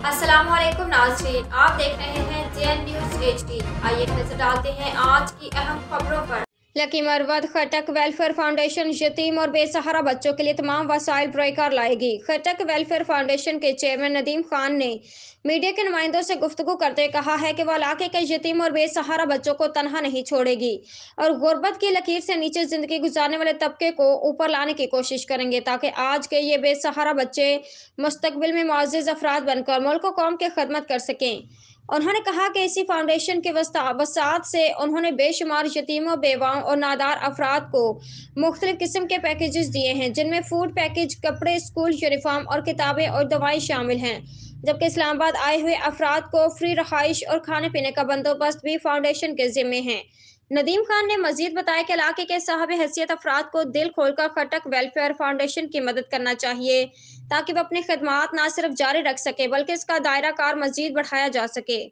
अस्सलाम वालेकुम नाज़रीन, आप देख रहे हैं JN न्यूज़ HD। आइए नजर डालते हैं आज की अहम खबरों पर। लकी मरवत खटक वेलफेयर फाउंडेशन यतीम और बेसहारा बच्चों के लिए तमाम वसाइल पुरकार लाएगी। खटक वेलफेयर फाउंडेशन के चेयरमैन नदीम खान ने मीडिया के नुमाइंदों से गुफ्तगू करते हुए कहा है कि वह इलाके के यतीम और बेसहारा बच्चों को तनहा नहीं छोड़ेगी और गुर्बत की लकीर से नीचे जिंदगी गुजारने वाले तबके को ऊपर लाने की कोशिश करेंगे, ताकि आज के ये बेसहारा बच्चे मुस्तकबिल में मुअज़्ज़िज़ अफराद बनकर मुल्क और कौम की खिदमत कर सकें। उन्होंने कहा कि इसी फाउंडेशन के वसात से उन्होंने बेशुमार यतीमों, बेवाओं और नादार अफराद को मुख्तलिफ किस्म के पैकेजेस दिए हैं, जिनमें फूड पैकेज, कपड़े, स्कूल यूनिफॉर्म और किताबें और दवाएं शामिल हैं। जबकि इस्लामाबाद आए हुए अफराद को फ्री रहाइश और खाने पीने का बंदोबस्त भी फाउंडेशन के जिम्मे है। नदीम खान ने मजीद बताया कि इलाके के साहब हैसियत अफराद को दिल खोलकर खटक वेलफेयर फाउंडेशन की मदद करना चाहिए, ताकि वह अपनी खिदमात न सिर्फ जारी रख सके बल्कि इसका दायरा कार मजीद बढ़ाया जा सके।